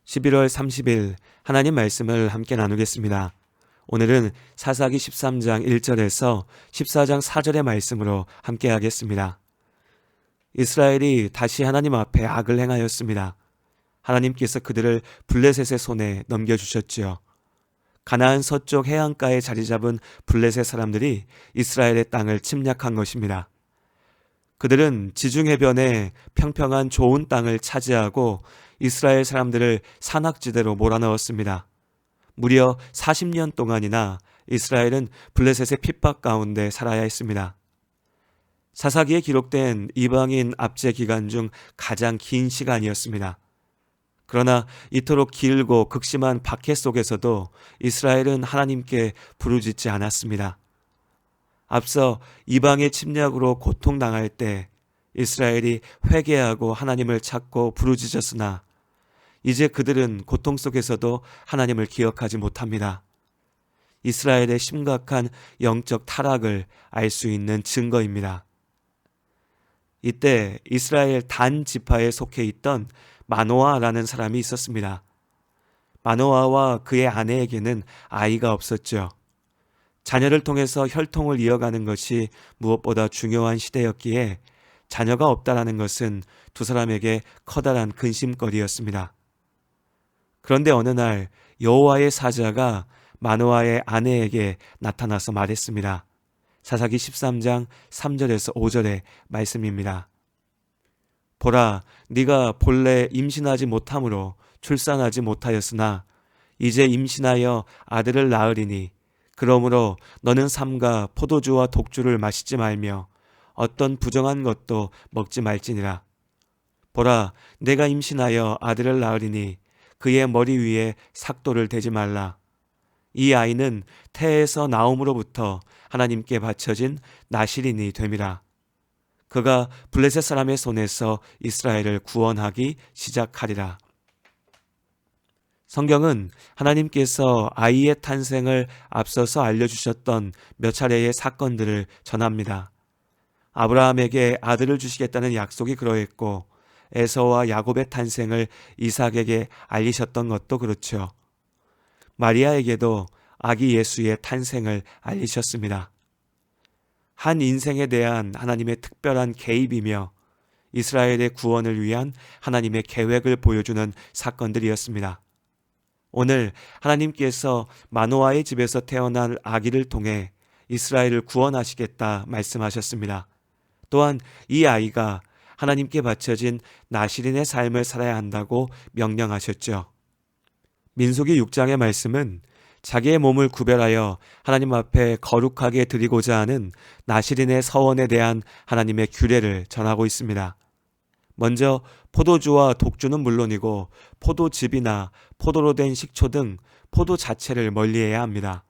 11월 30일 하나님 말씀을 함께 나누겠습니다. 오늘은 사사기 13장 1절에서 14장 4절의 말씀으로 함께 하겠습니다. 이스라엘이 다시 하나님 앞에 악을 행하였습니다. 하나님께서 그들을 블레셋의 손에 넘겨주셨지요. 가나안 서쪽 해안가에 자리 잡은 블레셋 사람들이 이스라엘의 땅을 침략한 것입니다. 그들은 지중해변에 평평한 좋은 땅을 차지하고 이스라엘 사람들을 산악지대로 몰아넣었습니다. 무려 40년 동안이나 이스라엘은 블레셋의 핍박 가운데 살아야 했습니다. 사사기에 기록된 이방인 압제 기간 중 가장 긴 시간이었습니다. 그러나 이토록 길고 극심한 박해 속에서도 이스라엘은 하나님께 부르짖지 않았습니다. 앞서 이방의 침략으로 고통당할 때 이스라엘이 회개하고 하나님을 찾고 부르짖었으나 이제 그들은 고통 속에서도 하나님을 기억하지 못합니다. 이스라엘의 심각한 영적 타락을 알 수 있는 증거입니다. 이때 이스라엘 단 지파에 속해 있던 마노아라는 사람이 있었습니다. 마노아와 그의 아내에게는 아이가 없었죠. 자녀를 통해서 혈통을 이어가는 것이 무엇보다 중요한 시대였기에 자녀가 없다라는 것은 두 사람에게 커다란 근심거리였습니다. 그런데 어느 날 여호와의 사자가 마노아의 아내에게 나타나서 말했습니다. 사사기 13장 3절에서 5절의 말씀입니다. 보라, 네가 본래 임신하지 못함으로 출산하지 못하였으나 이제 임신하여 아들을 낳으리니 그러므로 너는 삼가 포도주와 독주를 마시지 말며 어떤 부정한 것도 먹지 말지니라. 보라, 내가 임신하여 아들을 낳으리니 그의 머리 위에 삭도를 대지 말라. 이 아이는 태에서 나옴으로부터 하나님께 바쳐진 나실인이 됨이라. 그가 블레셋 사람의 손에서 이스라엘을 구원하기 시작하리라. 성경은 하나님께서 아이의 탄생을 앞서서 알려주셨던 몇 차례의 사건들을 전합니다. 아브라함에게 아들을 주시겠다는 약속이 그러했고 에서와 야곱의 탄생을 이삭에게 알리셨던 것도 그렇죠. 마리아에게도 아기 예수의 탄생을 알리셨습니다. 한 인생에 대한 하나님의 특별한 개입이며 이스라엘의 구원을 위한 하나님의 계획을 보여주는 사건들이었습니다. 오늘 하나님께서 마노아의 집에서 태어난 아기를 통해 이스라엘을 구원하시겠다 말씀하셨습니다. 또한 이 아이가 하나님께 바쳐진 나실인의 삶을 살아야 한다고 명령하셨죠. 민수기 6장의 말씀은 자기의 몸을 구별하여 하나님 앞에 거룩하게 드리고자 하는 나실인의 서원에 대한 하나님의 규례를 전하고 있습니다. 먼저 포도주와 독주는 물론이고 포도즙이나 포도로 된 식초 등 포도 자체를 멀리해야 합니다.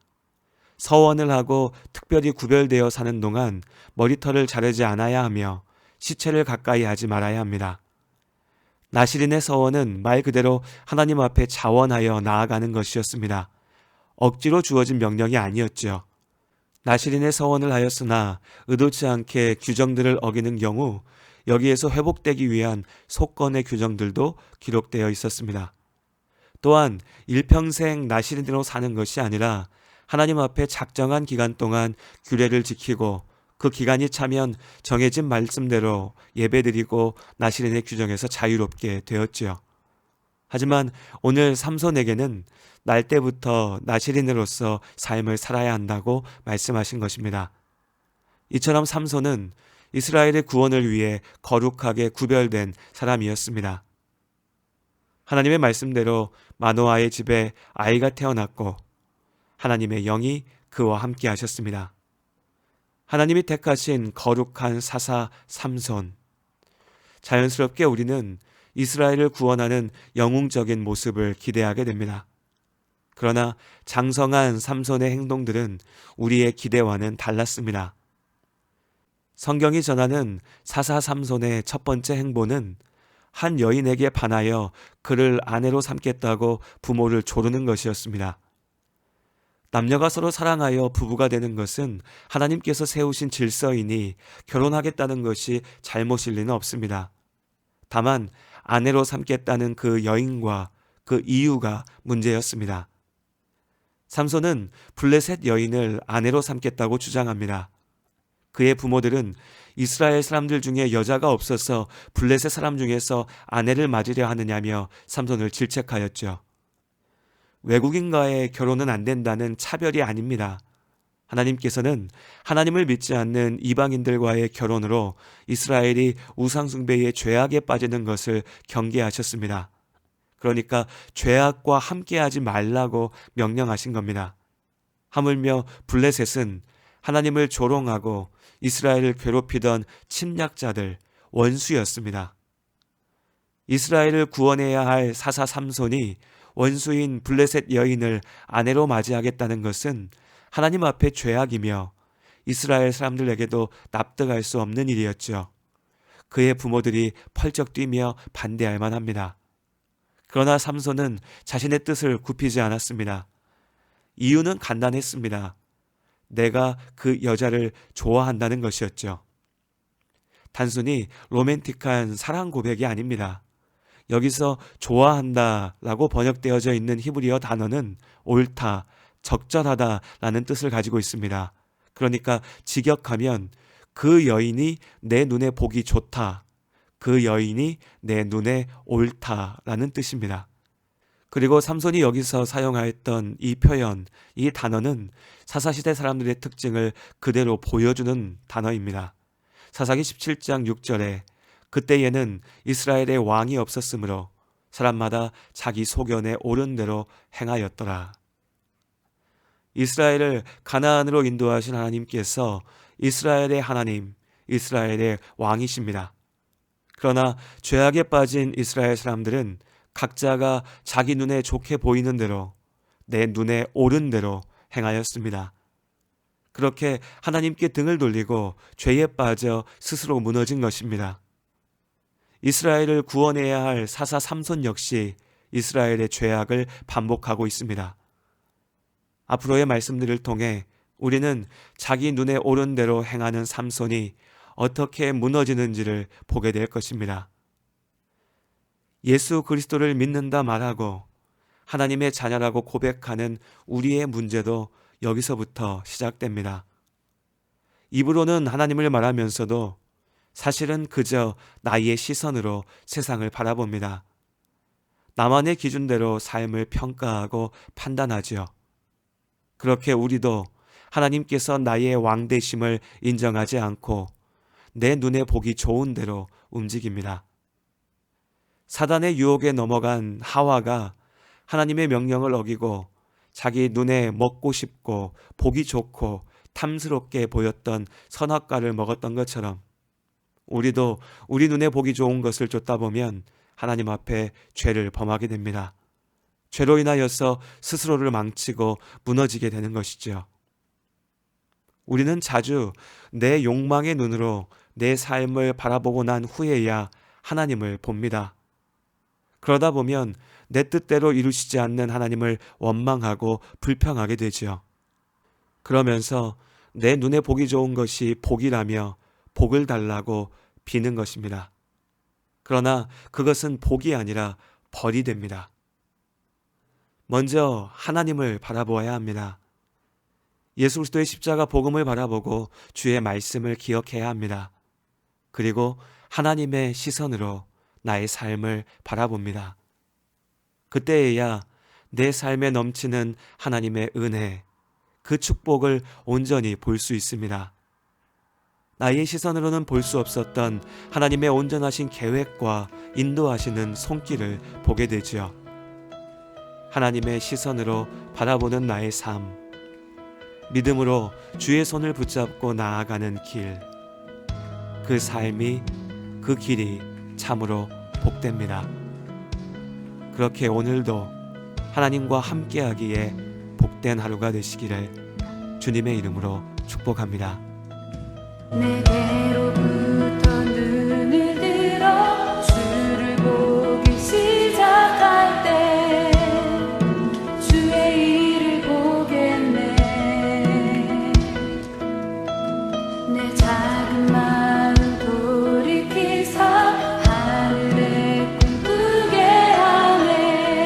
서원을 하고 특별히 구별되어 사는 동안 머리털을 자르지 않아야 하며 시체를 가까이 하지 말아야 합니다. 나실인의 서원은 말 그대로 하나님 앞에 자원하여 나아가는 것이었습니다. 억지로 주어진 명령이 아니었죠. 나실인의 서원을 하였으나 의도치 않게 규정들을 어기는 경우 여기에서 회복되기 위한 속건의 규정들도 기록되어 있었습니다. 또한 일평생 나실인으로 사는 것이 아니라 하나님 앞에 작정한 기간 동안 규례를 지키고 그 기간이 차면 정해진 말씀대로 예배드리고 나실인의 규정에서 자유롭게 되었지요. 하지만 오늘 삼손에게는 날 때부터 나실인으로서 삶을 살아야 한다고 말씀하신 것입니다. 이처럼 삼손은 이스라엘의 구원을 위해 거룩하게 구별된 사람이었습니다. 하나님의 말씀대로 마노아의 집에 아이가 태어났고 하나님의 영이 그와 함께 하셨습니다. 하나님이 택하신 거룩한 사사 삼손. 자연스럽게 우리는 이스라엘을 구원하는 영웅적인 모습을 기대하게 됩니다. 그러나 장성한 삼손의 행동들은 우리의 기대와는 달랐습니다. 성경이 전하는 사사 삼손의 첫 번째 행보는 한 여인에게 반하여 그를 아내로 삼겠다고 부모를 조르는 것이었습니다. 남녀가 서로 사랑하여 부부가 되는 것은 하나님께서 세우신 질서이니 결혼하겠다는 것이 잘못일 리는 없습니다. 다만 아내로 삼겠다는 그 여인과 그 이유가 문제였습니다. 삼손은 블레셋 여인을 아내로 삼겠다고 주장합니다. 그의 부모들은 이스라엘 사람들 중에 여자가 없어서 블레셋 사람 중에서 아내를 맞으려 하느냐며 삼손을 질책하였죠. 외국인과의 결혼은 안 된다는 차별이 아닙니다. 하나님께서는 하나님을 믿지 않는 이방인들과의 결혼으로 이스라엘이 우상숭배의 죄악에 빠지는 것을 경계하셨습니다. 그러니까 죄악과 함께하지 말라고 명령하신 겁니다. 하물며 블레셋은 하나님을 조롱하고 이스라엘을 괴롭히던 침략자들, 원수였습니다. 이스라엘을 구원해야 할 사사 삼손이 원수인 블레셋 여인을 아내로 맞이하겠다는 것은 하나님 앞에 죄악이며 이스라엘 사람들에게도 납득할 수 없는 일이었죠. 그의 부모들이 펄쩍 뛰며 반대할 만합니다. 그러나 삼손은 자신의 뜻을 굽히지 않았습니다. 이유는 간단했습니다. 내가 그 여자를 좋아한다는 것이었죠. 단순히 로맨틱한 사랑 고백이 아닙니다. 여기서 좋아한다라고 번역되어져 있는 히브리어 단어는 옳다, 적절하다라는 뜻을 가지고 있습니다. 그러니까 직역하면 그 여인이 내 눈에 보기 좋다, 그 여인이 내 눈에 옳다라는 뜻입니다. 그리고 삼손이 여기서 사용하였던 이 표현, 이 단어는 사사시대 사람들의 특징을 그대로 보여주는 단어입니다. 사사기 17장 6절에 그때에는 이스라엘의 왕이 없었으므로 사람마다 자기 소견에 옳은 대로 행하였더라. 이스라엘을 가나안으로 인도하신 하나님께서 이스라엘의 하나님, 이스라엘의 왕이십니다. 그러나 죄악에 빠진 이스라엘 사람들은 각자가 자기 눈에 좋게 보이는 대로, 내 눈에 옳은 대로 행하였습니다. 그렇게 하나님께 등을 돌리고 죄에 빠져 스스로 무너진 것입니다. 이스라엘을 구원해야 할 사사 삼손 역시 이스라엘의 죄악을 반복하고 있습니다. 앞으로의 말씀들을 통해 우리는 자기 눈에 옳은 대로 행하는 삼손이 어떻게 무너지는지를 보게 될 것입니다. 예수 그리스도를 믿는다 말하고 하나님의 자녀라고 고백하는 우리의 문제도 여기서부터 시작됩니다. 입으로는 하나님을 말하면서도 사실은 그저 나의 시선으로 세상을 바라봅니다. 나만의 기준대로 삶을 평가하고 판단하지요. 그렇게 우리도 하나님께서 나의 왕되심을 인정하지 않고 내 눈에 보기 좋은 대로 움직입니다. 사단의 유혹에 넘어간 하와가 하나님의 명령을 어기고 자기 눈에 먹고 싶고 보기 좋고 탐스럽게 보였던 선악과를 먹었던 것처럼 우리도 우리 눈에 보기 좋은 것을 쫓다 보면 하나님 앞에 죄를 범하게 됩니다. 죄로 인하여서 스스로를 망치고 무너지게 되는 것이죠. 우리는 자주 내 욕망의 눈으로 내 삶을 바라보고 난 후에야 하나님을 봅니다. 그러다 보면 내 뜻대로 이루시지 않는 하나님을 원망하고 불평하게 되지요. 그러면서 내 눈에 보기 좋은 것이 복이라며 복을 달라고 비는 것입니다. 그러나 그것은 복이 아니라 벌이 됩니다. 먼저 하나님을 바라보아야 합니다. 예수 그리스도의 십자가 복음을 바라보고 주의 말씀을 기억해야 합니다. 그리고 하나님의 시선으로 나의 삶을 바라봅니다. 그때에야 내 삶에 넘치는 하나님의 은혜, 그 축복을 온전히 볼 수 있습니다. 나의 시선으로는 볼 수 없었던 하나님의 온전하신 계획과 인도하시는 손길을 보게 되지요. 하나님의 시선으로 바라보는 나의 삶, 믿음으로 주의 손을 붙잡고 나아가는 길, 그 삶이, 그 길이 참으로 복됩니다. 그렇게 오늘도 하나님과 함께하기에 복된 하루가 되시기를 주님의 이름으로 축복합니다. 내게로부터 눈을 들어 주를 보기 시작할 때 주의 일을 보겠네. 내 작은 마음 돌이키사 하늘에 꿈꾸게 하네.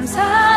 감사